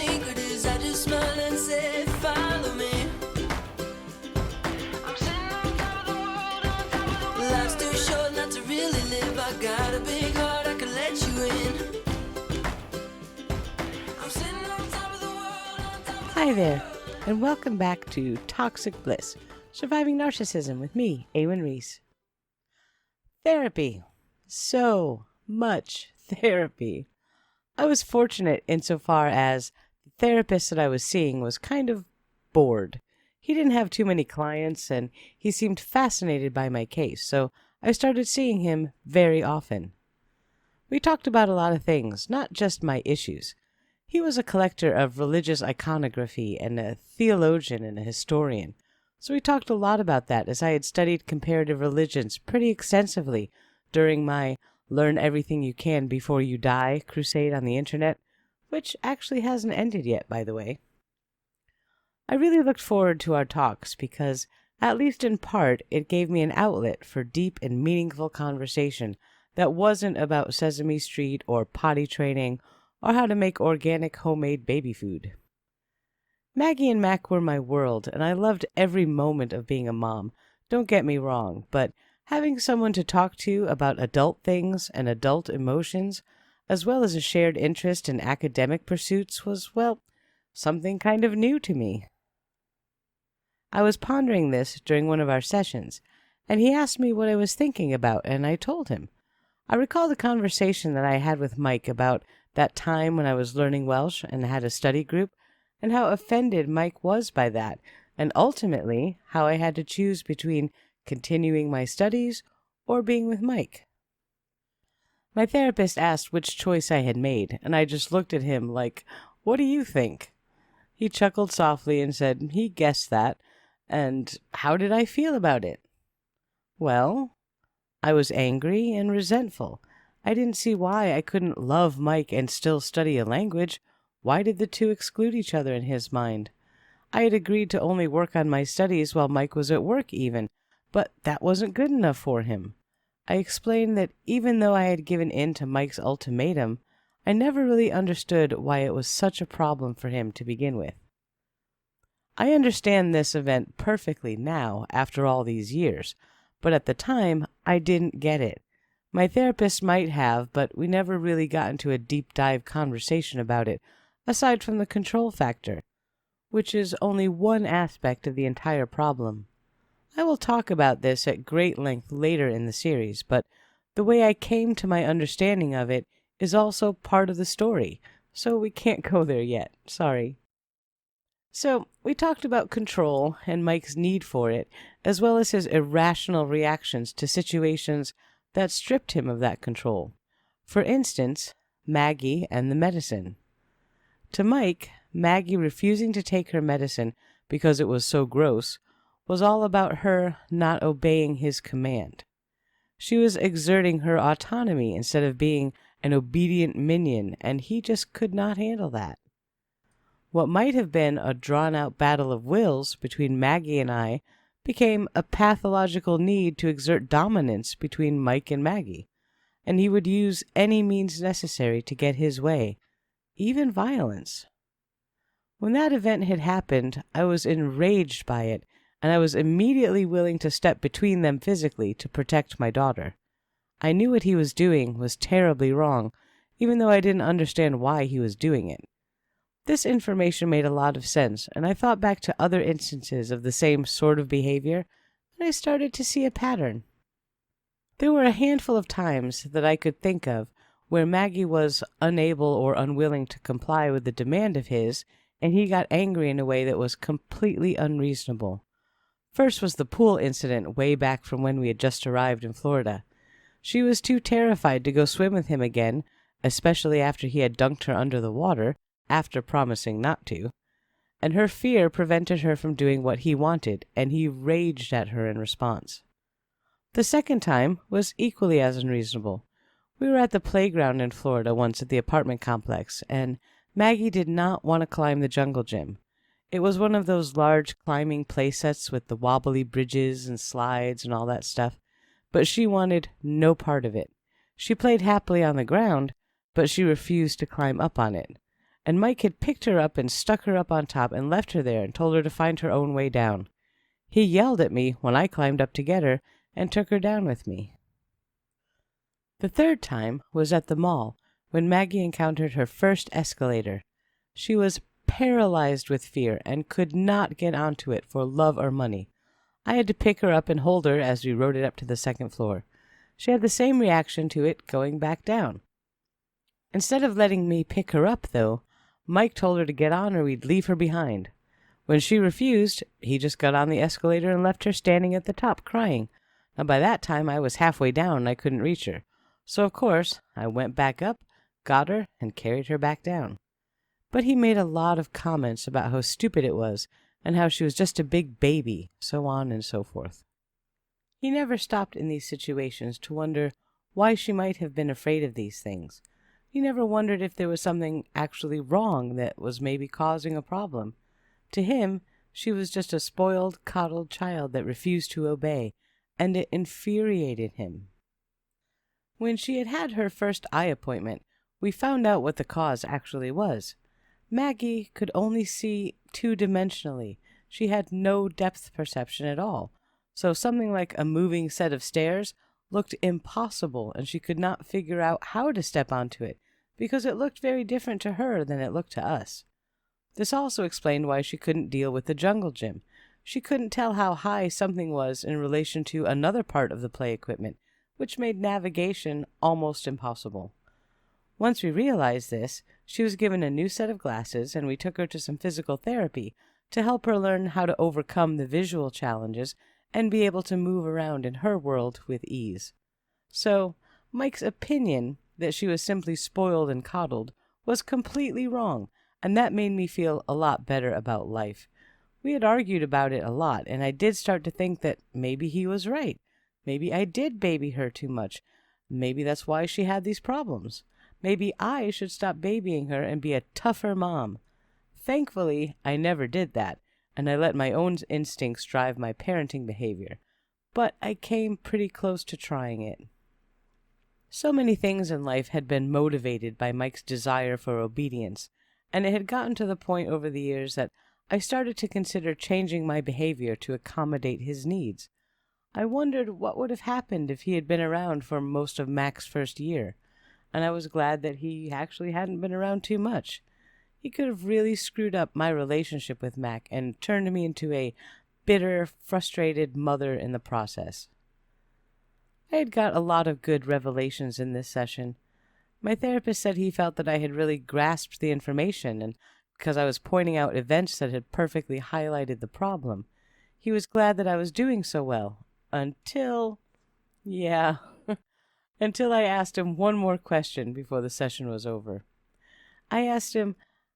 secret is I just smile and say, follow me. I'm sitting on top of the world, on top of the world. Life's too short not to really live. I got a big heart, I can let you in. I'm sitting on top of the world, on top of the Hi there, and welcome back to Toxic Bliss, Surviving Narcissism with me, Awen Reese. Therapy. So much therapy. I was fortunate insofar as the therapist that I was seeing was kind of bored. He didn't have too many clients, and he seemed fascinated by my case, so I started seeing him very often. We talked about a lot of things, not just my issues. He was a collector of religious iconography and a theologian and a historian, so we talked a lot about that as I had studied comparative religions pretty extensively during my Learn Everything You Can Before You Die crusade on the internet, which actually hasn't ended yet, by the way. I really looked forward to our talks because, at least in part, it gave me an outlet for deep and meaningful conversation that wasn't about Sesame Street or potty training or how to make organic homemade baby food. Maggie and Mac were my world, and I loved every moment of being a mom. Don't get me wrong, but having someone to talk to about adult things and adult emotions, as well as a shared interest in academic pursuits was, well, something kind of new to me. I was pondering this during one of our sessions, and he asked me what I was thinking about, and I told him. I recalled a conversation that I had with Mike about that time when I was learning Welsh and had a study group, and how offended Mike was by that, and ultimately how I had to choose between continuing my studies or being with Mike. My therapist asked which choice I had made, and I just looked at him like, "What do you think?" He chuckled softly and said he guessed that, and how did I feel about it? Well, I was angry and resentful. I didn't see why I couldn't love Mike and still study a language. Why did the two exclude each other in his mind? I had agreed to only work on my studies while Mike was at work even, but that wasn't good enough for him. I explained that even though I had given in to Mike's ultimatum, I never really understood why it was such a problem for him to begin with. I understand this event perfectly now, after all these years, but at the time, I didn't get it. My therapist might have, but we never really got into a deep dive conversation about it, aside from the control factor, which is only one aspect of the entire problem. I will talk about this at great length later in the series, but the way I came to my understanding of it is also part of the story, so we can't go there yet. Sorry. So, we talked about control and Mike's need for it, as well as his irrational reactions to situations that stripped him of that control. For instance, Maggie and the medicine. To Mike, Maggie refusing to take her medicine because it was so gross was all about her not obeying his command. She was exerting her autonomy instead of being an obedient minion, and he just could not handle that. What might have been a drawn-out battle of wills between Maggie and I became a pathological need to exert dominance between Mike and Maggie, and he would use any means necessary to get his way, even violence. When that event had happened, I was enraged by it, and I was immediately willing to step between them physically to protect my daughter. I knew what he was doing was terribly wrong, even though I didn't understand why he was doing it. This information made a lot of sense, and I thought back to other instances of the same sort of behavior, and I started to see a pattern. There were a handful of times that I could think of where Maggie was unable or unwilling to comply with the demand of his, and he got angry in a way that was completely unreasonable. First was the pool incident way back from when we had just arrived in Florida. She was too terrified to go swim with him again, especially after he had dunked her under the water, after promising not to, and her fear prevented her from doing what he wanted, and he raged at her in response. The second time was equally as unreasonable. We were at the playground in Florida once at the apartment complex, and Maggie did not want to climb the jungle gym. It was one of those large climbing play sets with the wobbly bridges and slides and all that stuff, but she wanted no part of it. She played happily on the ground, but she refused to climb up on it. and Mike had picked her up and stuck her up on top and left her there and told her to find her own way down. He yelled at me when I climbed up to get her and took her down with me. The third time was at the mall when Maggie encountered her first escalator. She was paralyzed with fear and could not get onto it for love or money. I had to pick her up and hold her as we rode it up to the second floor. She had the same reaction to it going back down. Instead of letting me pick her up, though, Mike told her to get on or we'd leave her behind. When she refused, he just got on the escalator and left her standing at the top crying. Now, by that time, I was halfway down and I couldn't reach her. So, of course, I went back up, got her, and carried her back down. But he made a lot of comments about how stupid it was and how she was just a big baby, so on and so forth. He never stopped in these situations to wonder why she might have been afraid of these things. He never wondered if there was something actually wrong that was maybe causing a problem. To him, she was just a spoiled, coddled child that refused to obey, and it infuriated him. When she had had her first eye appointment, we found out what the cause actually was. Maggie could only see two-dimensionally. She had no depth perception at all. So something like a moving set of stairs looked impossible, and she could not figure out how to step onto it, because it looked very different to her than it looked to us. This also explained why she couldn't deal with the jungle gym. She couldn't tell how high something was in relation to another part of the play equipment, which made navigation almost impossible. Once we realized this, she was given a new set of glasses, and we took her to some physical therapy to help her learn how to overcome the visual challenges and be able to move around in her world with ease. So, Mike's opinion that she was simply spoiled and coddled was completely wrong, and that made me feel a lot better about life. We had argued about it a lot, and I did start to think that maybe he was right. Maybe I did baby her too much. Maybe that's why she had these problems. Maybe I should stop babying her and be a tougher mom. Thankfully, I never did that, and I let my own instincts drive my parenting behavior. But I came pretty close to trying it. So many things in life had been motivated by Mike's desire for obedience, and it had gotten to the point over the years that I started to consider changing my behavior to accommodate his needs. I wondered what would have happened if he had been around for most of Mac's first year, and I was glad that he actually hadn't been around too much. He could have really screwed up my relationship with Mac and turned me into a bitter, frustrated mother in the process. I had got a lot of good revelations in this session. My therapist said he felt that I had really grasped the information, and because I was pointing out events that had perfectly highlighted the problem, he was glad that I was doing so well, until I asked him one more question before the session was over. I asked him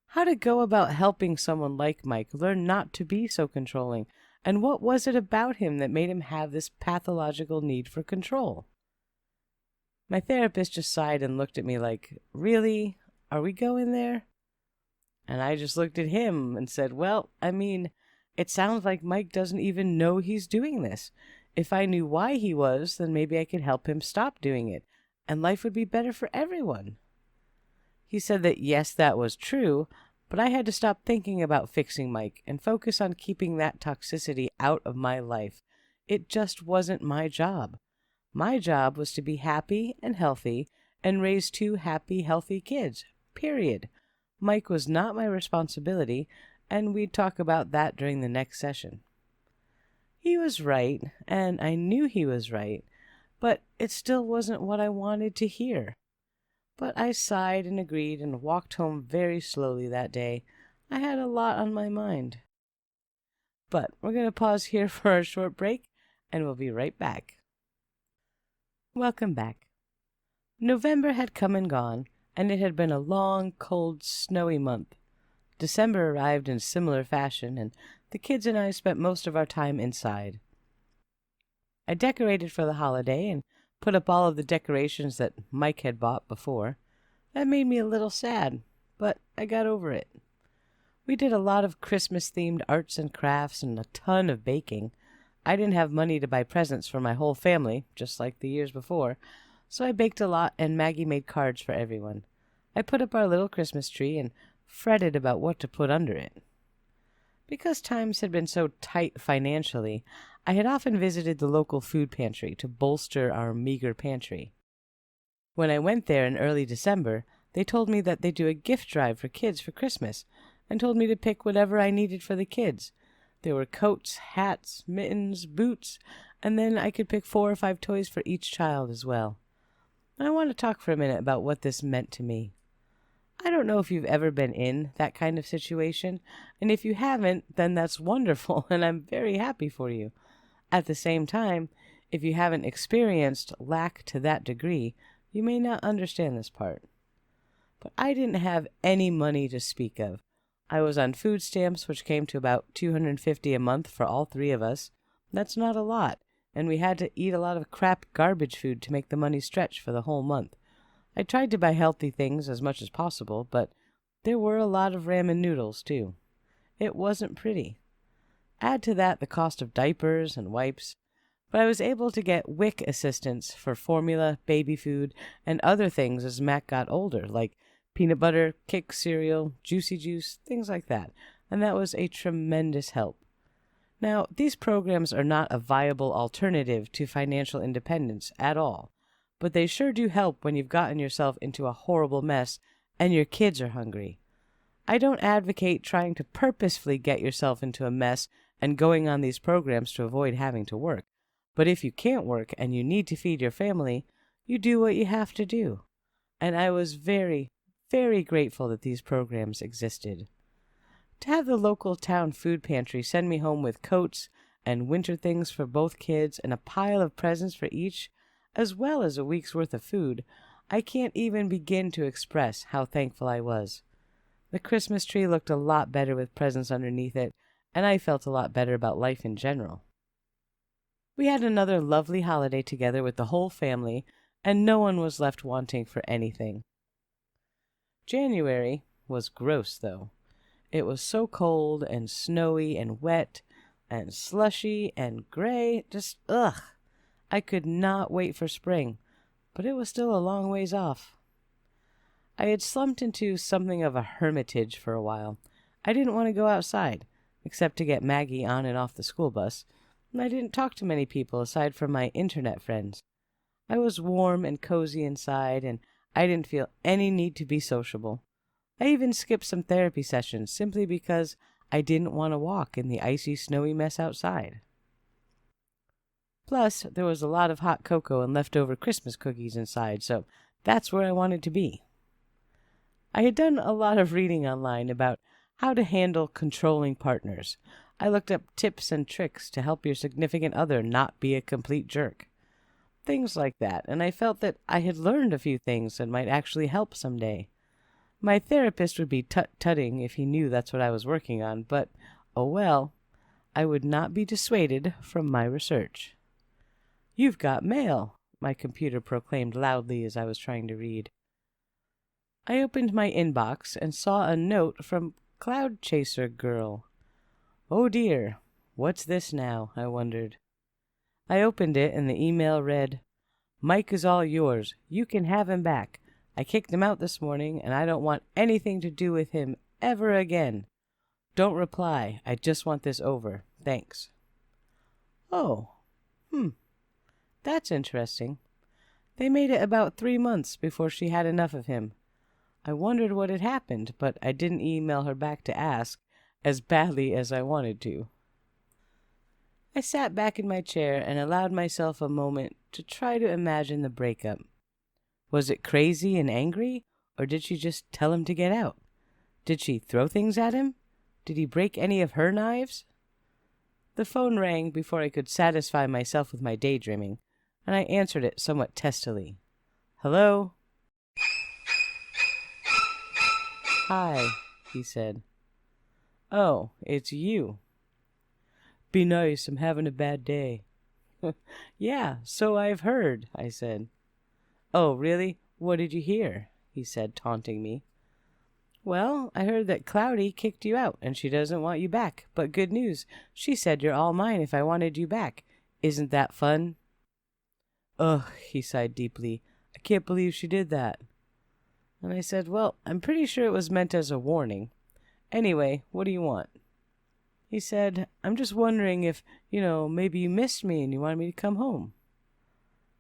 how to go about helping someone like Mike learn not to be so controlling, and what was it about him that made him have this pathological need for control? My therapist just sighed and looked at me like, "Really? Are we going there?" And I just looked at him and said, "Well, it sounds like Mike doesn't even know he's doing this. If I knew why he was, then maybe I could help him stop doing it, and life would be better for everyone." He said that yes, that was true, but I had to stop thinking about fixing Mike and focus on keeping that toxicity out of my life. It just wasn't my job. My job was to be happy and healthy and raise 2 happy, healthy kids, period. Mike was not my responsibility, and we'd talk about that during the next session. He was right, and I knew he was right, but it still wasn't what I wanted to hear. But I sighed and agreed and walked home very slowly that day. I had a lot on my mind. But we're going to pause here for a short break, and we'll be right back. Welcome back. November had come and gone, and it had been a long, cold, snowy month. December arrived in similar fashion, and the kids and I spent most of our time inside. I decorated for the holiday and put up all of the decorations that Mike had bought before. That made me a little sad, but I got over it. We did a lot of Christmas-themed arts and crafts and a ton of baking. I didn't have money to buy presents for my whole family, just like the years before, so I baked a lot and Maggie made cards for everyone. I put up our little Christmas tree and fretted about what to put under it. Because times had been so tight financially, I had often visited the local food pantry to bolster our meager pantry. When I went there in early December, they told me that they do a gift drive for kids for Christmas, and told me to pick whatever I needed for the kids. There were coats, hats, mittens, boots, and then I could pick 4 or 5 toys for each child as well. I want to talk for a minute about what this meant to me. I don't know if you've ever been in that kind of situation, and if you haven't, then that's wonderful, and I'm very happy for you. At the same time, if you haven't experienced lack to that degree, you may not understand this part. But I didn't have any money to speak of. I was on food stamps, which came to about $250 a month for all 3 of us. That's not a lot, and we had to eat a lot of crap garbage food to make the money stretch for the whole month. I tried to buy healthy things as much as possible, but there were a lot of ramen noodles, too. It wasn't pretty. Add to that the cost of diapers and wipes, but I was able to get WIC assistance for formula, baby food, and other things as Mac got older, like peanut butter, Kick cereal, Juicy Juice, things like that, and that was a tremendous help. Now, these programs are not a viable alternative to financial independence at all, but they sure do help when you've gotten yourself into a horrible mess and your kids are hungry. I don't advocate trying to purposefully get yourself into a mess and going on these programs to avoid having to work, but if you can't work and you need to feed your family, you do what you have to do. And I was very, very grateful that these programs existed. To have the local town food pantry send me home with coats and winter things for both kids and a pile of presents for each, as well as a week's worth of food, I can't even begin to express how thankful I was. The Christmas tree looked a lot better with presents underneath it, and I felt a lot better about life in general. We had another lovely holiday together with the whole family, and no one was left wanting for anything. January was gross, though. It was so cold and snowy and wet and slushy and gray. Just, ugh. I could not wait for spring, but it was still a long ways off. I had slumped into something of a hermitage for a while. I didn't want to go outside, except to get Maggie on and off the school bus, and I didn't talk to many people aside from my internet friends. I was warm and cozy inside, and I didn't feel any need to be sociable. I even skipped some therapy sessions simply because I didn't want to walk in the icy, snowy mess outside. Plus, there was a lot of hot cocoa and leftover Christmas cookies inside, so that's where I wanted to be. I had done a lot of reading online about how to handle controlling partners. I looked up tips and tricks to help your significant other not be a complete jerk. Things like that, and I felt that I had learned a few things that might actually help someday. My therapist would be tut-tutting if he knew that's what I was working on, but, oh well, I would not be dissuaded from my research. "You've got mail," my computer proclaimed loudly as I was trying to read. I opened my inbox and saw a note from Cloud Chaser Girl. Oh dear, what's this now, I wondered. I opened it and the email read, "Mike is all yours. You can have him back. I kicked him out this morning and I don't want anything to do with him ever again. Don't reply. I just want this over. Thanks." Oh, that's interesting. They made it about 3 months before she had enough of him. I wondered what had happened, but I didn't email her back to ask, as badly as I wanted to. I sat back in my chair and allowed myself a moment to try to imagine the breakup. Was it crazy and angry, or did she just tell him to get out? Did she throw things at him? Did he break any of her knives? The phone rang before I could satisfy myself with my daydreaming, and I answered it somewhat testily. "Hello?" "Hi," he said. "Oh, it's you." "Be nice, I'm having a bad day." "Yeah, so I've heard," I said. "Oh, really? What did you hear?" he said, taunting me. "Well, I heard that Cloudy kicked you out, and she doesn't want you back. But good news, she said you're all mine if I wanted you back. Isn't that fun?" "Ugh," he sighed deeply. "I can't believe she did that." And I said, well, I'm pretty sure it was meant as a warning. Anyway, what do you want? He said, I'm just wondering if, maybe you missed me and you wanted me to come home.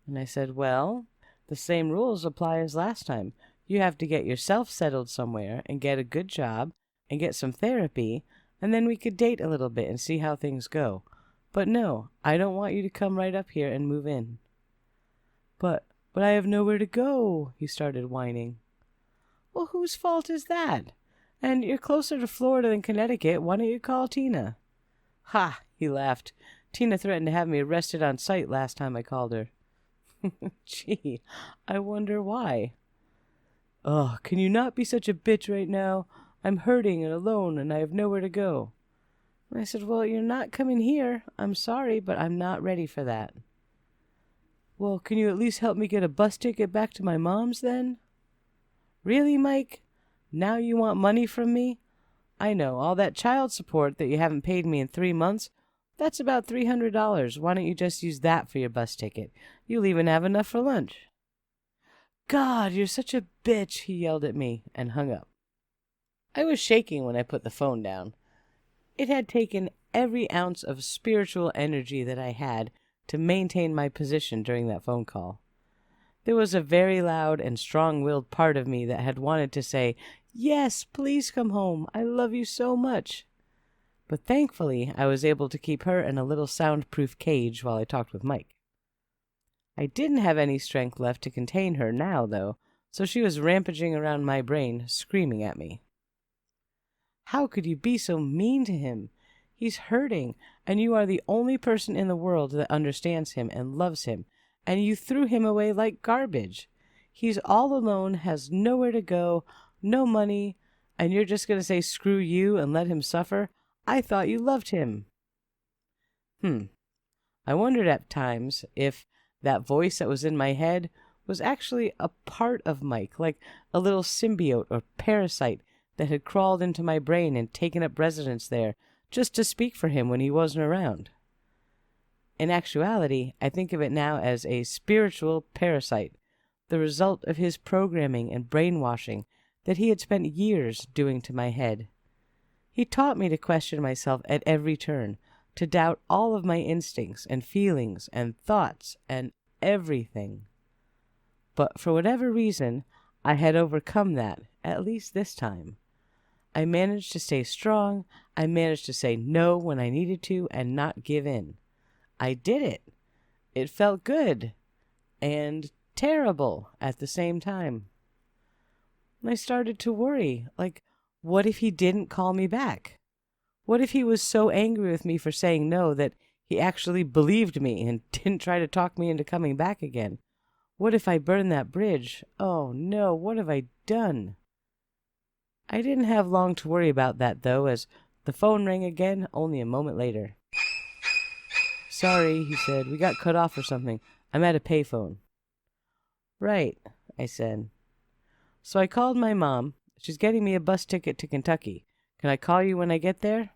And I said, well, the same rules apply as last time. You have to get yourself settled somewhere and get a good job and get some therapy, and then we could date a little bit and see how things go. But no, I don't want you to come right up here and move in. But I have nowhere to go, he started whining. Well, whose fault is that? And you're closer to Florida than Connecticut. Why don't you call Tina? Ha, he laughed. Tina threatened to have me arrested on sight last time I called her. Gee, I wonder why. Oh, can you not be such a bitch right now? I'm hurting and alone and I have nowhere to go. And I said, well, you're not coming here. I'm sorry, but I'm not ready for that. Well, can you at least help me get a bus ticket back to my mom's then? Really, Mike? Now you want money from me? I know, all that child support that you haven't paid me in 3 months, that's about $300. Why don't you just use that for your bus ticket? You'll even have enough for lunch. God, you're such a bitch, he yelled at me and hung up. I was shaking when I put the phone down. It had taken every ounce of spiritual energy that I had to maintain my position during that phone call. There was a very loud and strong-willed part of me that had wanted to say, yes, please come home. I love you so much. But thankfully, I was able to keep her in a little soundproof cage while I talked with Mike. I didn't have any strength left to contain her now, though, so she was rampaging around my brain, screaming at me. How could you be so mean to him? He's hurting, and you are the only person in the world that understands him and loves him, and you threw him away like garbage. He's all alone, has nowhere to go, no money, and you're just going to say screw you and let him suffer? I thought you loved him. I wondered at times if that voice that was in my head was actually a part of Mike, like a little symbiote or parasite that had crawled into my brain and taken up residence there just to speak for him when he wasn't around. In actuality, I think of it now as a spiritual parasite, the result of his programming and brainwashing that he had spent years doing to my head. He taught me to question myself at every turn, to doubt all of my instincts and feelings and thoughts and everything. But for whatever reason, I had overcome that, at least this time. I managed to stay strong, I managed to say no when I needed to and not give in. I did it. It felt good and terrible at the same time. I started to worry, like, what if he didn't call me back? What if he was so angry with me for saying no that he actually believed me and didn't try to talk me into coming back again? What if I burned that bridge? Oh no, what have I done? I didn't have long to worry about that, though, as the phone rang again only a moment later. Sorry, he said. We got cut off or something. I'm at a payphone. Right, I said. So I called my mom. She's getting me a bus ticket to Kentucky. Can I call you when I get there?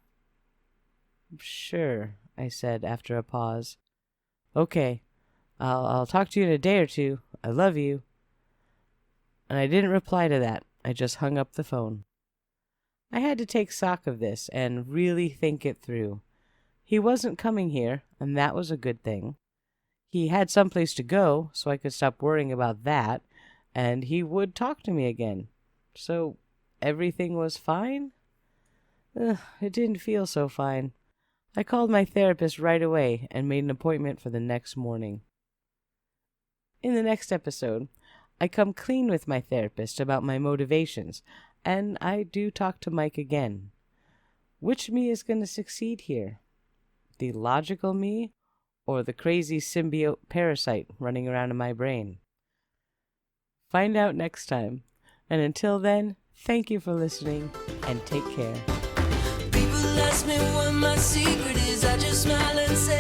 Sure, I said after a pause. Okay, I'll talk to you in a day or two. I love you. And I didn't reply to that. I just hung up the phone. I had to take stock of this and really think it through. He wasn't coming here, and that was a good thing. He had someplace to go, so I could stop worrying about that, and he would talk to me again. So everything was fine? It didn't feel so fine. I called my therapist right away and made an appointment for the next morning. In the next episode, I come clean with my therapist about my motivations, and I do talk to Mike again. Which me is going to succeed here? The logical me, or the crazy symbiote parasite running around in my brain? Find out next time. And until then, thank you for listening, and take care. People ask me what my secret is. I just smile and say